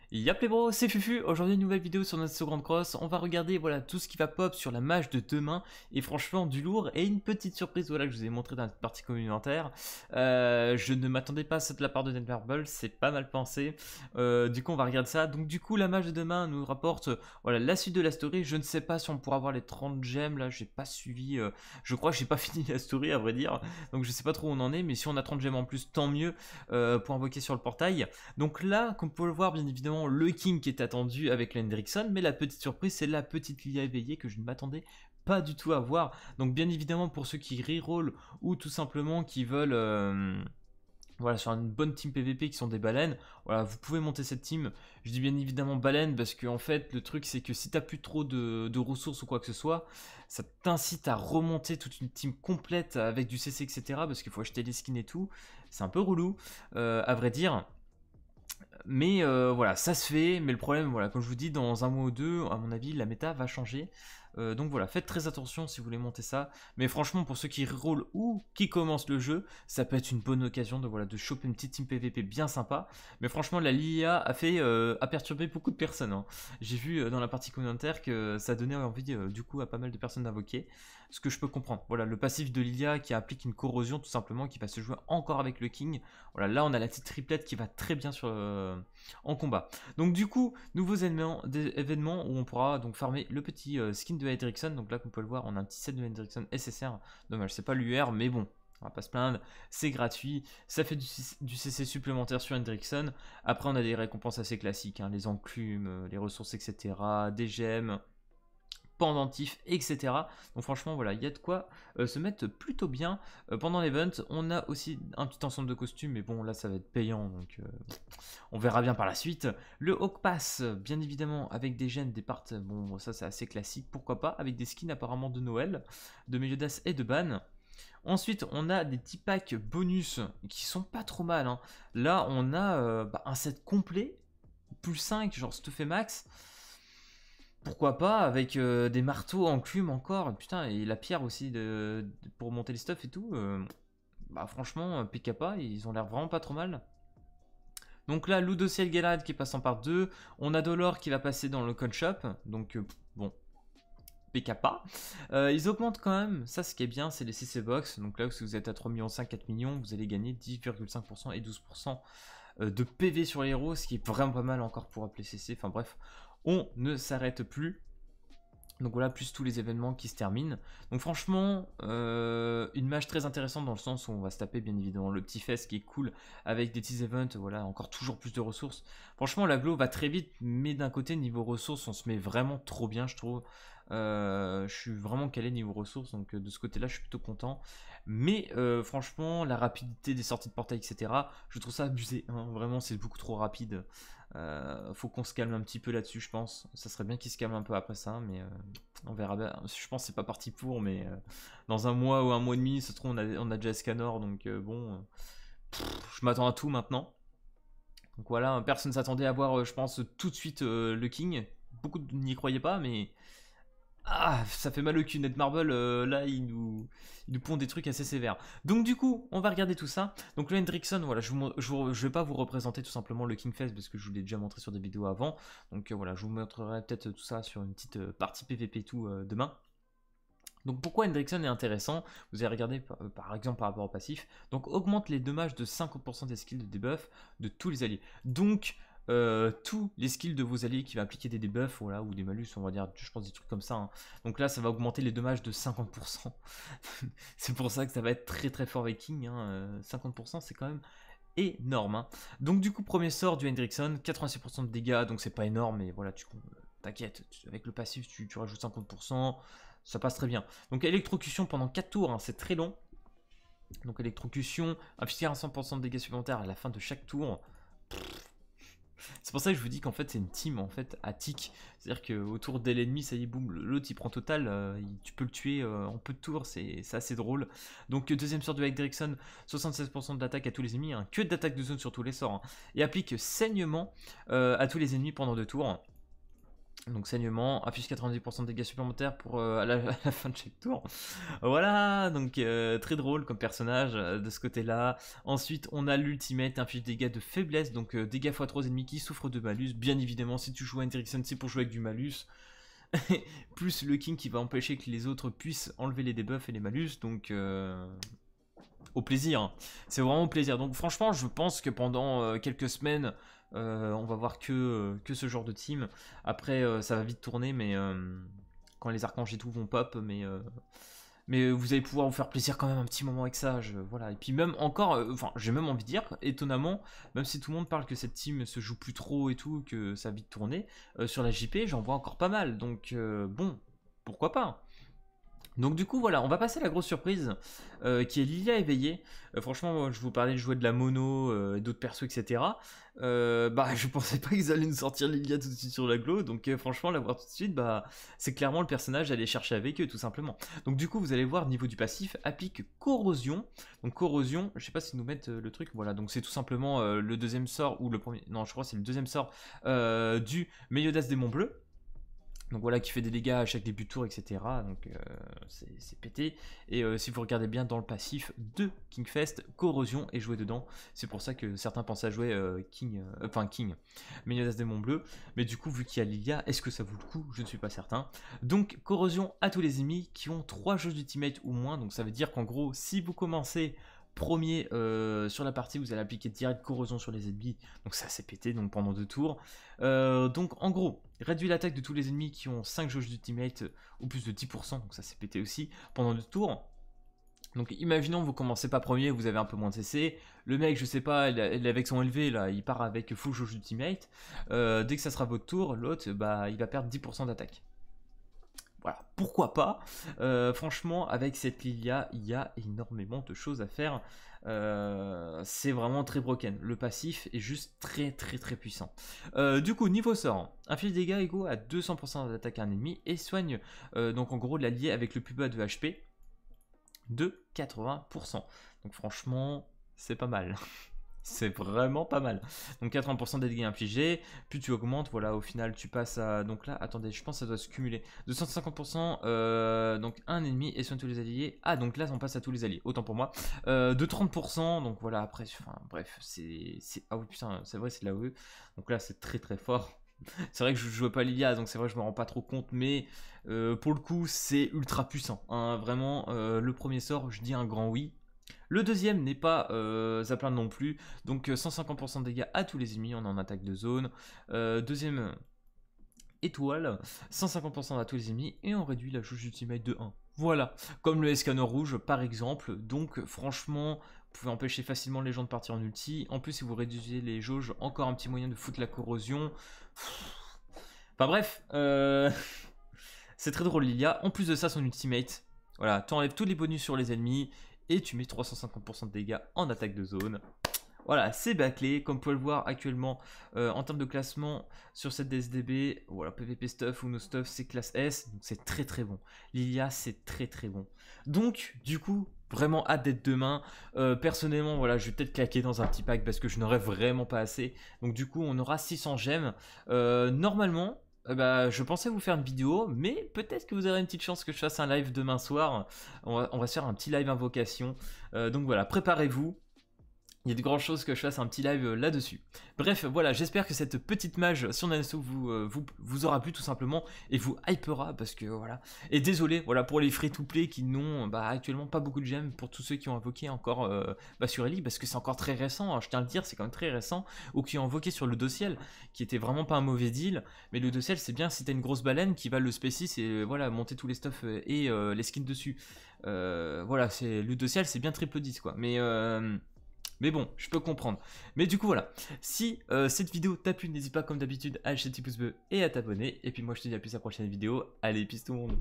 Y'a les bros, c'est Fufu. Aujourd'hui une nouvelle vidéo sur notre seconde cross. On va regarder voilà tout ce qui va pop sur la mage de demain et franchement du lourd et une petite surprise voilà que je vous ai montré dans la partie communautaire. Je ne m'attendais pas à ça de la part de Netmarble, c'est pas mal pensé. Du coup on va regarder ça. Donc du coup la mage de demain nous rapporte voilà la suite de la story. Je ne sais pas si on pourra avoir les 30 gemmes là, j'ai pas suivi. Je crois que j'ai pas fini la story à vrai dire. Donc je sais pas trop où on en est, mais si on a 30 gemmes en plus tant mieux pour invoquer sur le portail. Donc là, comme vous pouvez le voir, bien évidemment, le King qui est attendu avec l'Hendrickson, mais la petite surprise, c'est la petite Lilia éveillée que je ne m'attendais pas du tout à voir. Donc bien évidemment, pour ceux qui reroll ou tout simplement qui veulent... voilà, sur une bonne team PVP qui sont des baleines, voilà, vous pouvez monter cette team. Je dis bien évidemment baleine parce que en fait, le truc c'est que si t'as plus trop de ressources ou quoi que ce soit, ça t'incite à remonter toute une team complète avec du CC, etc. Parce qu'il faut acheter les skins et tout. C'est un peu relou, à vrai dire. Mais voilà, ça se fait, mais le problème, voilà, comme je vous dis, dans un mois ou deux, à mon avis, la méta va changer. Donc voilà, faites très attention si vous voulez monter ça. Mais franchement, pour ceux qui roll ou qui commencent le jeu, ça peut être une bonne occasion de, voilà, de choper une petite team PVP bien sympa. Mais franchement, la LIA a perturbé beaucoup de personnes, hein. J'ai vu dans la partie communautaire que ça donnait envie du coup à pas mal de personnes d'invoquer. Ce que je peux comprendre. Voilà, le passif de Lilia qui implique une corrosion tout simplement, qui va se jouer encore avec le King. Voilà, là on a la petite triplette qui va très bien en combat. Donc du coup, nouveaux événements où on pourra donc farmer le petit skin de Hendrickson. Donc là, comme on peut le voir, on a un petit set de Hendrickson SSR. Dommage, c'est pas l'UR, mais bon. On va pas se plaindre, c'est gratuit, ça fait du CC supplémentaire sur Hendrickson. Après on a des récompenses assez classiques, hein, les enclumes, les ressources, etc. Des gemmes, pendentifs, etc. Donc franchement voilà, il y a de quoi se mettre plutôt bien pendant l'event. On a aussi un petit ensemble de costumes, mais bon là ça va être payant, donc on verra bien par la suite. Le Hawk Pass, bien évidemment avec des gemmes, des parts, bon ça c'est assez classique, pourquoi pas, avec des skins apparemment de Noël, de Meliodas et de Ban. Ensuite, on a des petits packs bonus qui sont pas trop mal, hein. Là, on a un set complet, plus 5, genre stuff et max. Pourquoi pas, avec des marteaux enclumes encore, putain, et la pierre aussi pour monter les stuff et tout. Bah franchement, PKPA, ils ont l'air vraiment pas trop mal. Donc là, Ludociel Galad qui passe en part 2. On a Dolor qui va passer dans le con shop. Donc bon, PKPA. Ils augmentent quand même, ça ce qui est bien, c'est les CC box. Donc là, si vous êtes à 3,5 millions, 4 millions, vous allez gagner 10,5% et 12% de PV sur les héros, ce qui est vraiment pas mal encore pour appeler CC. Enfin bref, on ne s'arrête plus. Donc voilà, plus tous les événements qui se terminent. Donc franchement, une mage très intéressante dans le sens où on va se taper bien évidemment le petit fest qui est cool avec des petits events, voilà, encore toujours plus de ressources. Franchement, la glow va très vite, mais d'un côté, niveau ressources, on se met vraiment trop bien, je trouve. Je suis vraiment calé niveau ressources, donc de ce côté-là, je suis plutôt content. Mais franchement, la rapidité des sorties de portail, etc., je trouve ça abusé, hein. Vraiment, c'est beaucoup trop rapide. Faut qu'on se calme un petit peu là-dessus, je pense. Ça serait bien qu'il se calme un peu après ça, mais on verra bien. Je pense que c'est pas parti pour, mais dans un mois ou un mois et demi, ça se trouve, on a déjà Escanor, donc bon, je m'attends à tout maintenant. Donc voilà, personne s'attendait à voir, je pense, tout de suite le King. Beaucoup n'y croyaient pas, mais ah, ça fait mal au cul. Netmarble, là, il nous pond des trucs assez sévères. Donc du coup, on va regarder tout ça. Donc le Hendrickson, voilà, je vais pas vous représenter tout simplement le Kingfest parce que je vous l'ai déjà montré sur des vidéos avant. Donc voilà, je vous montrerai peut-être tout ça sur une petite partie PVP tout demain. Donc pourquoi Hendrickson est intéressant? Vous allez regarder par exemple par rapport au passif. Donc augmente les dommages de 50% des skills de debuff de tous les alliés. Donc tous les skills de vos alliés qui va appliquer des debuffs, voilà, ou des malus, on va dire, je pense des trucs comme ça, hein. Donc là ça va augmenter les dommages de 50%. C'est pour ça que ça va être très très fort avec King, hein. 50% c'est quand même énorme, hein. Donc du coup premier sort du Hendrickson, 86% de dégâts, donc c'est pas énorme, mais voilà, t'inquiète, avec le passif tu rajoutes 50%, ça passe très bien. Donc électrocution pendant 4 tours, hein, c'est très long. Donc électrocution, infliger un 100% de dégâts supplémentaires à la fin de chaque tour. C'est pour ça que je vous dis qu'en fait c'est une team en fait à tic. C'est-à-dire qu'autour de l'ennemi, ça y est, boum, l'autre il prend total, tu peux le tuer en peu de tours, c'est assez drôle. Donc deuxième sort de Hendrickson, 76% d'attaque à tous les ennemis, hein, que d'attaque de zone sur tous les sorts, hein, et applique saignement à tous les ennemis pendant 2 tours. Donc saignement, affiche 90% de dégâts supplémentaires pour à la fin de chaque tour. Voilà, donc très drôle comme personnage de ce côté-là. Ensuite, on a l'ultimate, affiche dégâts de faiblesse, donc dégâts x3 ennemis qui souffrent de malus. Bien évidemment, si tu joues à Hendrickson, c'est pour jouer avec du malus. Plus le king qui va empêcher que les autres puissent enlever les debuffs et les malus, donc au plaisir. Hein. C'est vraiment au plaisir. Donc franchement, je pense que pendant quelques semaines, on va voir que ce genre de team. Après, ça va vite tourner, mais quand les archanges et tout vont pop, mais vous allez pouvoir vous faire plaisir quand même un petit moment avec ça. Voilà. Et puis même encore, enfin, j'ai même envie de dire, étonnamment, même si tout le monde parle que cette team se joue plus trop et tout, que ça va vite tourner, sur la JP, j'en vois encore pas mal. Donc bon, pourquoi pas. Donc du coup voilà, on va passer à la grosse surprise qui est Lilia éveillée. Franchement, moi, je vous parlais de jouer de la mono et d'autres persos, etc. Bah je pensais pas qu'ils allaient nous sortir Lilia tout de suite sur la glow, donc franchement la voir tout de suite, bah c'est clairement le personnage à aller chercher avec eux tout simplement. Donc du coup vous allez voir niveau du passif, applique corrosion. Donc corrosion, je sais pas si nous mettent le truc, voilà, donc c'est tout simplement le deuxième sort ou le premier, non je crois que c'est le deuxième sort du Meliodas Démon Bleu. Donc voilà, qui fait des dégâts à chaque début de tour, etc. Donc c'est pété. Et si vous regardez bien dans le passif de Kingfest, corrosion est joué dedans. C'est pour ça que certains pensent à jouer King, Meliodas Démon Bleu. Mais du coup, vu qu'il y a Lilia, est-ce que ça vaut le coup? Je ne suis pas certain. Donc corrosion à tous les ennemis qui ont 3 jauges d'ultimate ou moins. Donc ça veut dire qu'en gros, si vous commencez premier sur la partie, vous allez appliquer direct corrosion sur les ennemis, donc ça c'est pété, donc pendant 2 tours. Donc en gros, réduit l'attaque de tous les ennemis qui ont 5 jauges d'ultimate ou plus de 10%, donc ça c'est pété aussi, pendant 2 tours. Donc imaginons vous commencez pas premier, vous avez un peu moins de CC, le mec je sais pas, il est avec son LV là, il part avec full jauge d'ultimate, dès que ça sera votre tour, l'autre bah il va perdre 10% d'attaque. Voilà, pourquoi pas. Franchement, avec cette Lilia, il y a énormément de choses à faire. C'est vraiment très broken. Le passif est juste très puissant. Du coup, niveau sort, inflige des dégâts égaux à 200% d'attaque à un ennemi et soigne donc en gros l'allié avec le plus bas de HP de 80%. Donc franchement, c'est pas mal. C'est vraiment pas mal. Donc 80% des dégâts infligés, plus tu augmentes, voilà, au final tu passes à... Donc là, attendez, je pense que ça doit se cumuler. 250%, donc un ennemi et soigne tous les alliés. Ah, donc là on passe à tous les alliés, autant pour moi. De 30%, donc voilà, après, enfin bref, c'est... Ah oui, putain, c'est vrai, c'est de l'AOE. Donc là, c'est très fort. C'est vrai que je jouais pas Lilia, donc c'est vrai que je me rends pas trop compte, mais pour le coup, c'est ultra puissant. Hein, vraiment, le premier sort, je dis un grand oui. Le deuxième n'est pas à plaindre non plus, donc 150% de dégâts à tous les ennemis, on est en attaque de zone. Deuxième étoile, 150% à tous les ennemis, et on réduit la jauge ultimate de 1. Voilà, comme le Escanor rouge par exemple, donc franchement, vous pouvez empêcher facilement les gens de partir en ulti. En plus, si vous réduisez les jauges, encore un petit moyen de foutre la corrosion. Enfin bref, c'est très drôle Lilia. En plus de ça, son ultimate, voilà, t'enlèves tous les bonus sur les ennemis, et tu mets 350% de dégâts en attaque de zone. Voilà, c'est bâclé, comme vous pouvez le voir actuellement en termes de classement sur cette DSDB, voilà, PVP stuff ou no stuff, c'est classe S, donc c'est très bon. Lilia, c'est très bon. Donc, du coup, vraiment hâte d'être demain. Personnellement, voilà, je vais peut-être claquer dans un petit pack parce que je n'aurai vraiment pas assez. Donc, du coup, on aura 600 gemmes. Normalement, bah, je pensais vous faire une vidéo, mais peut-être que vous aurez une petite chance que je fasse un live demain soir. On va se faire un petit live invocation. Donc voilà, préparez-vous. Il y a de grandes chances que je fasse un petit live là-dessus. Bref, voilà, j'espère que cette petite mage sur Naneso vous aura plu tout simplement et vous hypera parce que voilà. Et désolé, voilà, pour les free-to-play qui n'ont actuellement pas beaucoup de gemmes, pour tous ceux qui ont invoqué encore sur Ellie, parce que c'est encore très récent, hein, je tiens à le dire, c'est quand même très récent, ou qui ont invoqué sur le Dociel, qui était vraiment pas un mauvais deal, mais le Dociel c'est bien si t'as une grosse baleine qui va le spécis et voilà, monter tous les stuffs et les skins dessus. Voilà, le Dociel c'est bien triple 10 quoi, mais bon, je peux comprendre. Mais du coup, voilà. Si cette vidéo t'a plu, n'hésite pas, comme d'habitude, à lâcher un petit pouce bleu et à t'abonner. Et puis moi, je te dis à plus à la prochaine vidéo. Allez, peace tout le monde.